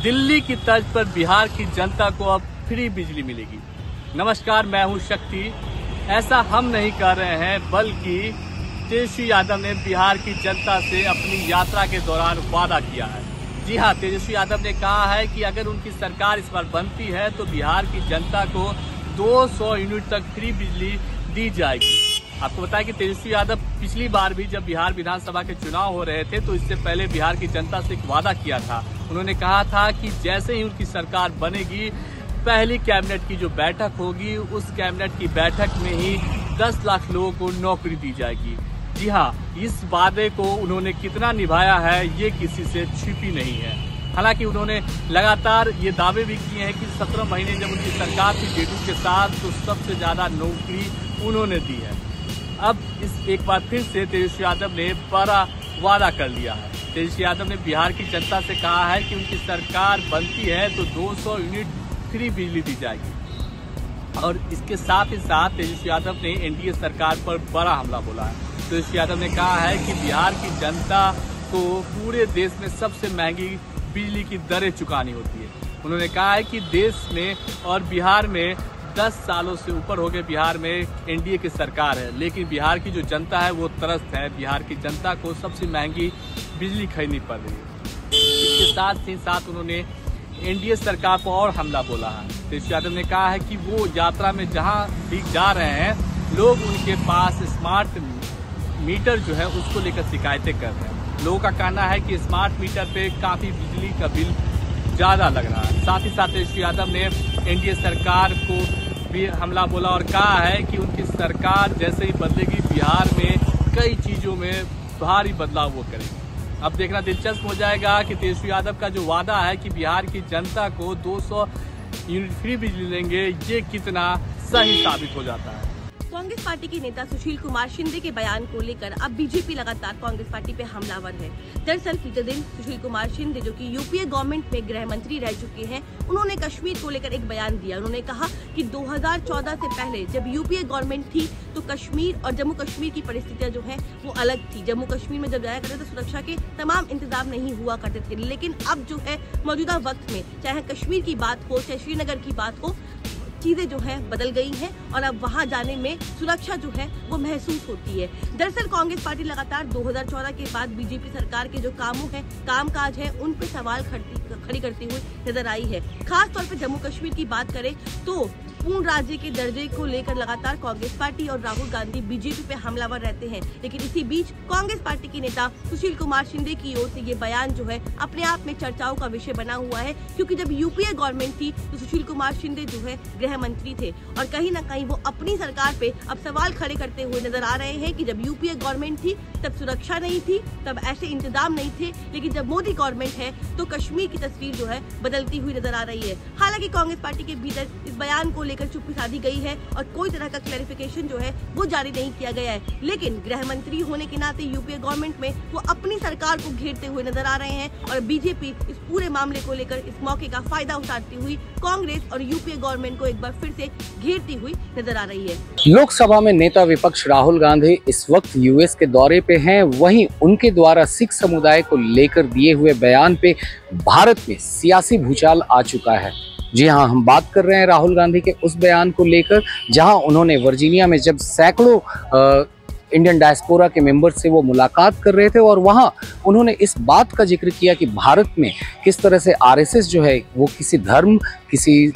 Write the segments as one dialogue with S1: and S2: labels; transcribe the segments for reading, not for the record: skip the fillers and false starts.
S1: दिल्ली की तर्ज पर बिहार की जनता को अब फ्री बिजली मिलेगी। नमस्कार, मैं हूं शक्ति। ऐसा हम नहीं कर रहे हैं, बल्कि तेजस्वी यादव ने बिहार की जनता से अपनी यात्रा के दौरान वादा किया है। जी हां, तेजस्वी यादव ने कहा है कि अगर उनकी सरकार इस बार बनती है तो बिहार की जनता को 200 यूनिट तक फ्री बिजली दी जाएगी। आपको बताया कि तेजस्वी यादव पिछली बार भी जब बिहार विधानसभा के चुनाव हो रहे थे तो इससे पहले बिहार की जनता से एक वादा किया था। उन्होंने कहा था कि जैसे ही उनकी सरकार बनेगी, पहली कैबिनेट की जो बैठक होगी, उस कैबिनेट की बैठक में ही 10 लाख लोगों को नौकरी दी जाएगी। जी हाँ, इस वादे को उन्होंने कितना निभाया है ये किसी से छिपी नहीं है। हालांकि उन्होंने लगातार ये दावे भी किए हैं कि 17 महीने जब उनकी सरकार थी जेडीयू के साथ तो सबसे ज्यादा नौकरी उन्होंने दी है। अब इस एक बार फिर से तेजस्वी यादव ने बड़ा वादा कर लिया है। तेजस्वी यादव ने बिहार की जनता से कहा है कि उनकी सरकार बनती है तो 200 यूनिट फ्री बिजली दी जाएगी। और इसके साथ ही साथ तेजस्वी यादव ने एनडीए सरकार पर बड़ा हमला बोला है। तेजस्वी यादव ने कहा है कि बिहार की जनता को पूरे देश में सबसे महंगी बिजली की दरें चुकानी होती है। उन्होंने कहा है कि देश में और बिहार में 10 सालों से ऊपर हो गए बिहार में एनडीए की सरकार है, लेकिन बिहार की जो जनता है वो त्रस्त है। बिहार की जनता को सबसे महंगी बिजली खरीदनी पड़ रही है। इसके साथ ही साथ उन्होंने एनडीए सरकार पर और हमला बोला है। तेजस्वी यादव ने कहा है कि वो यात्रा में जहां भी जा रहे हैं, लोग उनके पास स्मार्ट मीटर जो है उसको लेकर शिकायतें कर रहे हैं। लोगों का कहना है कि स्मार्ट मीटर पे काफी बिजली का बिल ज्यादा लग रहा है। साथ ही साथ तेजस्वी यादव ने एनडीए सरकार को भी हमला बोला और कहा है कि उनकी सरकार जैसे ही बदलेगी, बिहार में कई चीजों में भारी बदलाव वो करेगी। अब देखना दिलचस्प हो जाएगा कि तेजस्वी यादव का जो वादा है कि बिहार की जनता को 200 यूनिट फ्री बिजली देंगे, ये कितना सही साबित हो जाता है।
S2: कांग्रेस पार्टी के नेता सुशील कुमार शिंदे के बयान को लेकर अब बीजेपी लगातार कांग्रेस पार्टी पे हमलावर है। दरअसल बीते दिन सुशील कुमार शिंदे, जो कि यूपीए गवर्नमेंट में गृह मंत्री रह चुके हैं, उन्होंने कश्मीर को लेकर एक बयान दिया। उन्होंने कहा कि 2014 से पहले जब यूपीए गवर्नमेंट थी तो कश्मीर और जम्मू कश्मीर की परिस्थितियां जो है वो अलग थी। जम्मू कश्मीर में जब जाया करते थे सुरक्षा के तमाम इंतजाम नहीं हुआ करते थे, लेकिन अब जो है मौजूदा वक्त में चाहे कश्मीर की बात हो चाहे श्रीनगर की बात हो, चीजें जो है बदल गई हैं और अब वहां जाने में सुरक्षा जो है वो महसूस होती है। दरअसल कांग्रेस पार्टी लगातार 2014 के बाद बीजेपी सरकार के जो कामकाज है उन पे सवाल खड़ी करती हुई नजर आई है। खास तौर पे जम्मू कश्मीर की बात करें तो पूर्ण राज्य के दर्जे को लेकर लगातार कांग्रेस पार्टी और राहुल गांधी बीजेपी पे हमलावर रहते हैं। लेकिन इसी बीच कांग्रेस पार्टी के नेता सुशील कुमार शिंदे की ओर से ये बयान जो है अपने आप में चर्चाओं का विषय बना हुआ है, क्योंकि जब यूपीए गवर्नमेंट थी तो सुशील कुमार शिंदे जो है गृह मंत्री थे और कहीं ना कहीं वो अपनी सरकार पे अब सवाल खड़े करते हुए नजर आ रहे हैं कि जब यूपीए गवर्नमेंट थी तब सुरक्षा नहीं थी, तब ऐसे इंतजाम नहीं थे, लेकिन जब मोदी गवर्नमेंट है तो कश्मीर की तस्वीर जो है बदलती हुई नजर आ रही है। हालांकि कांग्रेस पार्टी के भीतर इस बयान को लेकर चुप्पी साधी गई है और कोई तरह का क्लैरिफिकेशन जो है वो जारी नहीं किया गया है। लेकिन गृह मंत्री होने के नाते यूपीए गवर्नमेंट में वो अपनी सरकार को घेरते हुए नजर आ रहे हैं और बीजेपी इस पूरे मामले को लेकर इस मौके का फायदा उठाती हुई कांग्रेस और यूपीए गवर्नमेंट को एक बार फिर से घेरती हुई नजर आ रही है।
S3: लोकसभा में नेता विपक्ष राहुल गांधी इस वक्त यूएस के दौरे पे हैं। वहीं उनके द्वारा सिख समुदाय को लेकर दिए हुए बयान पे भारत में सियासी भूचाल आ चुका है। जी हाँ, हम बात कर रहे हैं राहुल गांधी के उस बयान को लेकर जहां उन्होंने वर्जीनिया में जब सैकड़ों इंडियन डायस्पोरा के मेंबर से वो मुलाकात कर रहे थे और वहां उन्होंने इस बात का जिक्र किया कि भारत में किस तरह से आरएसएस जो है वो किसी धर्म, किसी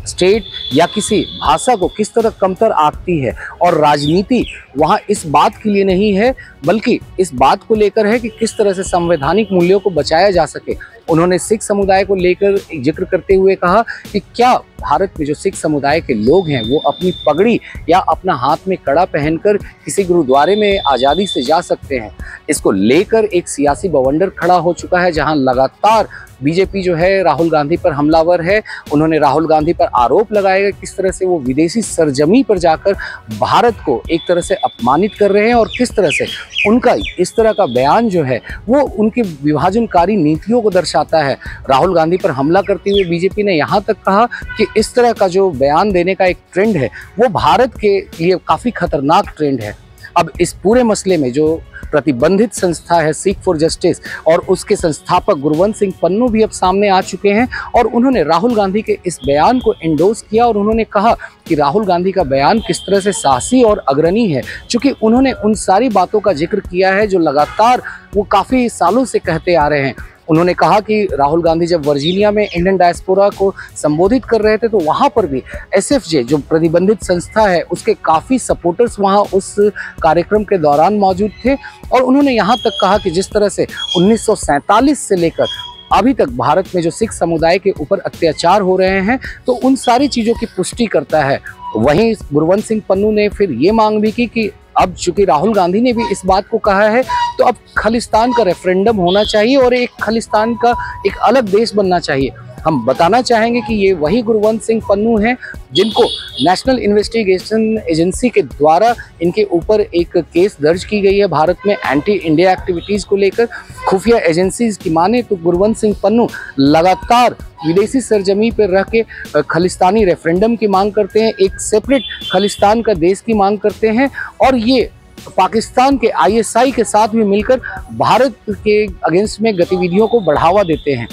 S3: स्टेट या किसी भाषा को किस तरह कमतर आंकती है और राजनीति वहां इस बात के लिए नहीं है, बल्कि इस बात को लेकर है कि किस तरह से संवैधानिक मूल्यों को बचाया जा सके। उन्होंने सिख समुदाय को लेकर जिक्र करते हुए कहा कि क्या भारत में जो सिख समुदाय के लोग हैं वो अपनी पगड़ी या अपना हाथ में कड़ा पहनकर किसी गुरुद्वारे में आज़ादी से जा सकते हैं। इसको लेकर एक सियासी बवंडर खड़ा हो चुका है, जहां लगातार बीजेपी जो है राहुल गांधी पर हमलावर है। उन्होंने राहुल गांधी पर आरोप लगाया किस तरह से वो विदेशी सरजमी पर जाकर भारत को एक तरह से अपमानित कर रहे हैं और किस तरह से उनका इस तरह का बयान जो है वो उनके विभाजनकारी नीतियों को दर्शाता है। राहुल गांधी पर हमला करते हुए बीजेपी ने यहाँ तक कहा कि इस तरह का जो बयान देने का एक ट्रेंड है वो भारत के लिए काफ़ी खतरनाक ट्रेंड है। अब इस पूरे मसले में जो प्रतिबंधित संस्था है सीक फॉर जस्टिस और उसके संस्थापक गुरवंत सिंह पन्नू भी अब सामने आ चुके हैं और उन्होंने राहुल गांधी के इस बयान को एंडोर्स किया और उन्होंने कहा कि राहुल गांधी का बयान किस तरह से साहसी और अग्रणी है, क्योंकि उन्होंने उन सारी बातों का जिक्र किया है जो लगातार वो काफ़ी सालों से कहते आ रहे हैं। उन्होंने कहा कि राहुल गांधी जब वर्जीनिया में इंडियन डायस्पोरा को संबोधित कर रहे थे तो वहाँ पर भी एसएफजे जो प्रतिबंधित संस्था है उसके काफ़ी सपोर्टर्स वहाँ उस कार्यक्रम के दौरान मौजूद थे और उन्होंने यहाँ तक कहा कि जिस तरह से 1947 से लेकर अभी तक भारत में जो सिख समुदाय के ऊपर अत्याचार हो रहे हैं तो उन सारी चीज़ों की पुष्टि करता है। वहीं गुरवंत सिंह पन्नू ने फिर ये मांग भी की कि अब चूंकि राहुल गांधी ने भी इस बात को कहा है तो अब खालिस्तान का रेफरेंडम होना चाहिए और एक खालिस्तान का एक अलग देश बनना चाहिए। हम बताना चाहेंगे कि ये वही गुरवंत सिंह पन्नू हैं जिनको नेशनल इन्वेस्टिगेशन एजेंसी के द्वारा इनके ऊपर एक केस दर्ज की गई है भारत में एंटी इंडिया एक्टिविटीज़ को लेकर। खुफिया एजेंसीज की माने तो गुरवंत सिंह पन्नू लगातार विदेशी सरजमी पर रह के खालिस्तानी रेफरेंडम की मांग करते हैं, एक सेपरेट खालिस्तान का देश की मांग करते हैं और ये पाकिस्तान के ISI के साथ भी मिलकर भारत के अगेंस्ट में गतिविधियों को बढ़ावा देते हैं।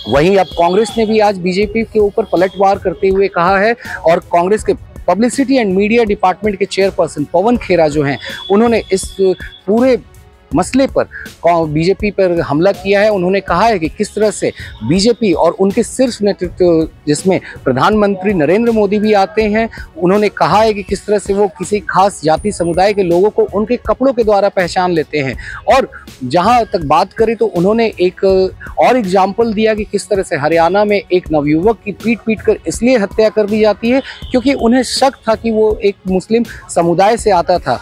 S3: वहीं अब कांग्रेस ने भी आज बीजेपी के ऊपर पलटवार करते हुए कहा है और कांग्रेस के पब्लिसिटी एंड मीडिया डिपार्टमेंट के चेयरपर्सन पवन खेरा जो हैं उन्होंने इस पूरे मसले पर बीजेपी पर हमला किया है। उन्होंने कहा है कि किस तरह से बीजेपी और उनके शीर्ष नेतृत्व जिसमें प्रधानमंत्री नरेंद्र मोदी भी आते हैं, उन्होंने कहा है कि किस तरह से वो किसी खास जाति समुदाय के लोगों को उनके कपड़ों के द्वारा पहचान लेते हैं। और जहां तक बात करें तो उन्होंने एक और एग्जाम्पल दिया कि किस तरह से हरियाणा में एक नवयुवक की पीट कर इसलिए हत्या कर दी जाती है क्योंकि उन्हें शक था कि वो एक मुस्लिम समुदाय से आता था।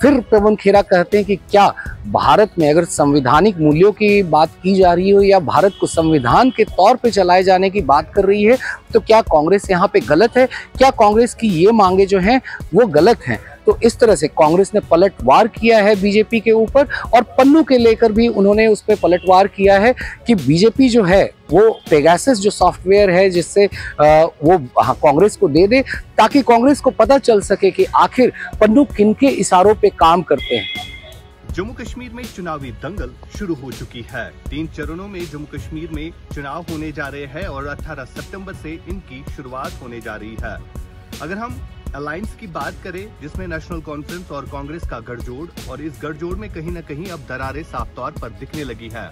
S3: फिर पवन खेरा कहते हैं कि क्या भारत में अगर संवैधानिक मूल्यों की बात की जा रही हो या भारत को संविधान के तौर पे चलाए जाने की बात कर रही है तो क्या कांग्रेस यहाँ पे गलत है? क्या कांग्रेस की ये मांगे जो हैं वो गलत हैं? तो इस तरह से कांग्रेस ने पलटवार किया है बीजेपी के ऊपर और पन्नू के लेकर भी उन्होंने उस पर पलटवार किया है कि बीजेपी जो है वो पेगासस जो सॉफ्टवेयर है जिससे वो कांग्रेस को दे दे ताकि कांग्रेस को पता चल सके कि आखिर पन्नू किनके इशारों पे काम करते हैं।
S4: जम्मू कश्मीर में चुनावी दंगल शुरू हो चुकी है। 3 चरणों में जम्मू कश्मीर में चुनाव होने जा रहे हैं और 18 सितंबर से इनकी शुरुआत होने जा रही है। अगर हम अलायंस की बात करें जिसमें नेशनल कॉन्फ्रेंस और कांग्रेस का गठजोड़ और इस गठजोड़ में कहीं न कहीं अब दरारें साफ तौर पर दिखने लगी है।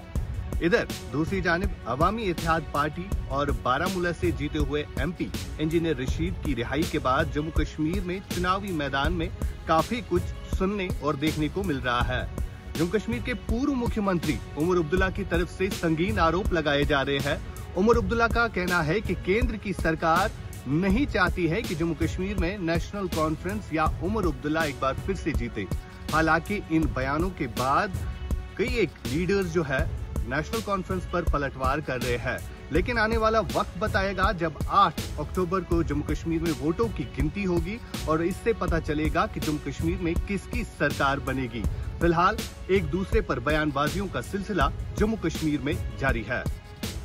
S4: इधर दूसरी जानिब अवामी इत्तेहाद पार्टी और बारामूला से जीते हुए MP इंजीनियर रशीद की रिहाई के बाद जम्मू कश्मीर में चुनावी मैदान में काफी कुछ सुनने और देखने को मिल रहा है। जम्मू कश्मीर के पूर्व मुख्यमंत्री उमर अब्दुल्ला की तरफ से संगीन आरोप लगाए जा रहे हैं। उमर अब्दुल्ला का कहना है कि केंद्र की सरकार नहीं चाहती है कि जम्मू कश्मीर में नेशनल कॉन्फ्रेंस या उमर अब्दुल्ला एक बार फिर से जीते। हालांकि इन बयानों के बाद कई एक लीडर्स जो है नेशनल कॉन्फ्रेंस पर पलटवार कर रहे हैं, लेकिन आने वाला वक्त बताएगा जब 8 अक्टूबर को जम्मू कश्मीर में वोटों की गिनती होगी और इससे पता चलेगा कि जम्मू कश्मीर में किसकी सरकार बनेगी। फिलहाल एक दूसरे पर बयानबाजियों का सिलसिला जम्मू कश्मीर में जारी है।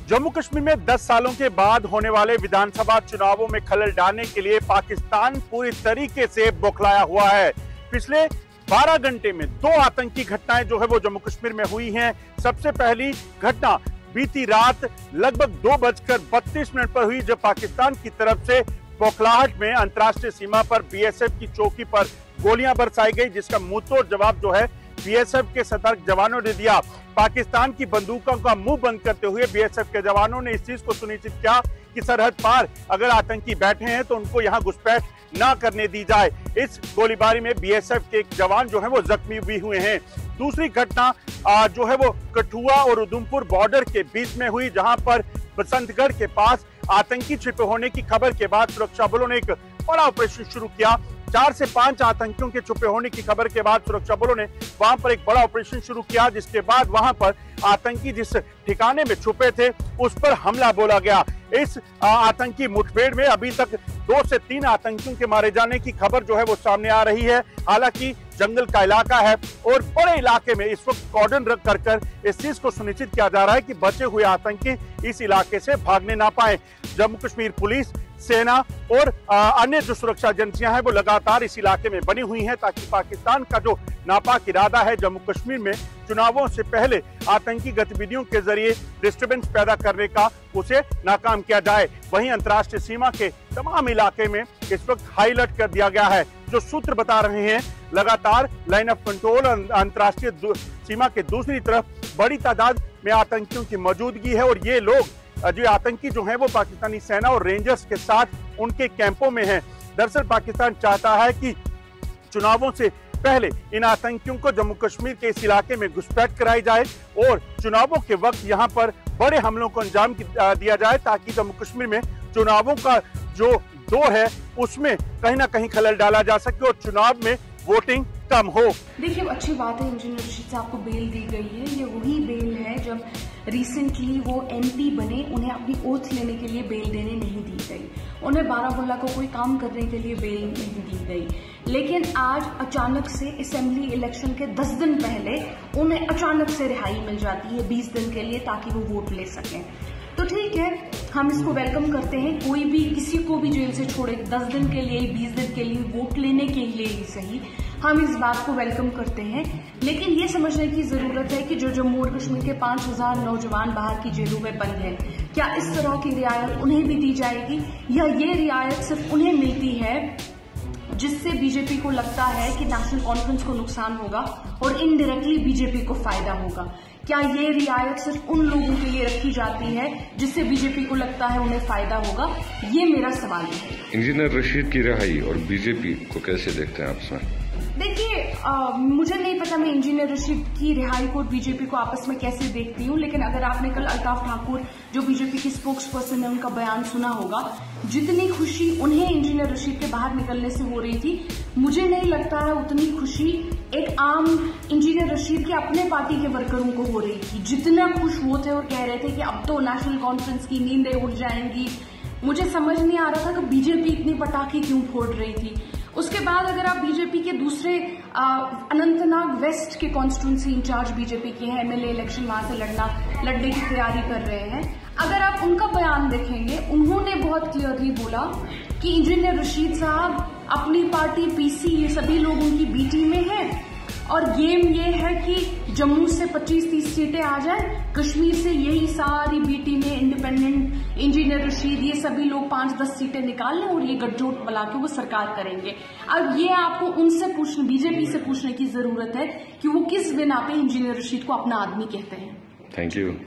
S5: जम्मू कश्मीर में 10 सालों के बाद होने वाले विधानसभा चुनावों में खलल डालने के लिए पाकिस्तान पूरी तरीके से बौखलाया हुआ है। पिछले 12 घंटे में 2 आतंकी घटनाएं जो है वो जम्मू कश्मीर में हुई हैं। सबसे पहली घटना बीती रात लगभग 2:32 पर हुई जब पाकिस्तान की तरफ से बौखलाहट में अंतर्राष्ट्रीय सीमा पर BSF की चौकी पर गोलियां बरसाई गई, जिसका मुंहतोड़ जवाब जो है BSF के सतर्क जवानों ने दिया। पाकिस्तान की बंदूकों का मुंह बंद करते हुए BSF के जवानों ने इस चीज को सुनिश्चित किया कि सरहद पार अगर आतंकी बैठे हैं तो उनको यहां घुसपैठ ना करने दी जाए। इस गोलीबारी में BSF के एक जवान जो है वो जख्मी भी हुए हैं। दूसरी घटना जो है वो कठुआ और उधमपुर बॉर्डर के बीच में हुई, जहां पर बसंतगढ़ के पास आतंकी छिपे होने की खबर के बाद सुरक्षा बलों ने एक बड़ा ऑपरेशन शुरू किया। 4 से 5 आतंकियों के छुपे होने की खबर के बाद सुरक्षा बलों ने वहां पर एक बड़ा ऑपरेशन शुरू किया, जिसके बाद वहां पर आतंकी जिस ठिकाने में छुपे थे उस पर हमला बोला गया। इस आतंकी मुठभेड़ में अभी तक 2 से 3 आतंकियों के मारे जाने की खबर जो है वो सामने आ रही है। हालांकि जंगल का इलाका है और बड़े इलाके में इस वक्त कॉर्डन रख कर इस चीज को सुनिश्चित किया जा रहा है कि बचे हुए आतंकी इस इलाके से भागने ना पाए। जम्मू कश्मीर पुलिस सेना और अन्य जो सुरक्षा एजेंसियां हैं वो लगातार इस इलाके में बनी हुई हैं ताकि पाकिस्तान का जो नापाक इरादा है जम्मू कश्मीर में चुनावों से पहले आतंकी गतिविधियों के जरिए डिस्टर्बेंस पैदा करने का उसे नाकाम किया जाए। वहीं अंतर्राष्ट्रीय सीमा के तमाम इलाके में इस वक्त हाई अलर्ट कर दिया गया है। जो सूत्र बता रहे हैं लगातार लाइन ऑफ कंट्रोल अंतर्राष्ट्रीय सीमा के दूसरी तरफ बड़ी तादाद में आतंकियों की मौजूदगी है और ये लोग जो आतंकी जो हैं वो पाकिस्तानी सेना और रेंजर्स के साथ उनके कैंपों में हैं। दरअसल पाकिस्तान चाहता है कि चुनावों से पहले इन आतंकियों को जम्मू कश्मीर के इस इलाके में घुसपैठ कराई जाए और चुनावों के वक्त यहां पर बड़े हमलों को अंजाम दिया जाए ताकि जम्मू कश्मीर में चुनावों का जो दौर है उसमें कहीं ना कहीं खलल डाला जा सके और चुनाव में वोटिंग कम हो।
S6: देखिए अच्छी बात है इंजीनियर रशीद साहब को बेल दी गई है। ये वही बेल है जब रिसेंटली वो एमपी बने, उन्हें अपनी ओथ लेने के लिए बेल देने नहीं दी गई, उन्हें बारामूला को कोई काम करने के लिए बेल नहीं दी गई। लेकिन आज अचानक से असेंबली इलेक्शन के 10 दिन पहले उन्हें अचानक से रिहाई मिल जाती है 20 दिन के लिए ताकि वो वोट ले सकें। तो ठीक है, हम इसको वेलकम करते हैं। कोई भी किसी को भी जेल से छोड़े 10 दिन के लिए 20 दिन के लिए वोट लेने के लिए ही सही, हम इस बात को वेलकम करते हैं। लेकिन ये समझने की जरूरत है कि जो जम्मू और कश्मीर के 5000 नौजवान बाहर की जेलों में बंद हैं, क्या इस तरह की रियायत उन्हें भी दी जाएगी या ये रियायत सिर्फ उन्हें मिलती है जिससे बीजेपी को लगता है कि नेशनल कॉन्फ्रेंस को नुकसान होगा और इनडायरेक्टली बीजेपी को फायदा होगा? क्या ये रियायत सिर्फ उन लोगों के लिए रखी जाती है जिससे बीजेपी को लगता है उन्हें फायदा होगा? ये मेरा सवाल है।
S7: इंजीनियर रशीद की रिहाई और बीजेपी को कैसे देखते हैं आप इसमें?
S6: देखिए मुझे नहीं पता मैं इंजीनियर रशीद की रिहाई को और बीजेपी को आपस में कैसे देखती हूँ, लेकिन अगर आपने कल अल्ताफ ठाकुर जो बीजेपी की स्पोक्स पर्सन है उनका बयान सुना होगा, जितनी खुशी उन्हें इंजीनियर रशीद के बाहर निकलने से हो रही थी, मुझे नहीं लगता है उतनी खुशी एक आम इंजीनियर रशीद के अपने पार्टी के वर्करों को हो रही थी। जितना खुश वो थे और कह रहे थे कि अब तो नेशनल कॉन्फ्रेंस की नींदें उड़ जाएंगी, मुझे समझ नहीं आ रहा था कि बीजेपी इतनी पटाखे क्यों फोड़ रही थी। उसके बाद अगर आप बीजेपी के दूसरे अनंतनाग वेस्ट के कॉन्स्टिट्यूंसी इंचार्ज बीजेपी के हैं, एमएलए इलेक्शन वहां से लड़ने की तैयारी कर रहे हैं, अगर आप उनका बयान देखेंगे, उन्होंने बहुत क्लियरली बोला कि इंजीनियर रशीद साहब अपनी पार्टी पीसी ये सभी लोग उनकी बी टीम में हैं और गेम ये है कि जम्मू से 25-30 सीटें आ जाए, कश्मीर से यही सारी बी टीमें इंडिपेंडेंट इंजीनियर रशीद ये सभी लोग 5-10 सीटें निकाल लें और ये गठजोड़ बना के वो सरकार करेंगे। अब ये आपको उनसे पूछने, बीजेपी से पूछने की जरूरत है कि वो किस बिना पे इंजीनियर रशीद को अपना आदमी कहते हैं।
S7: Thank you.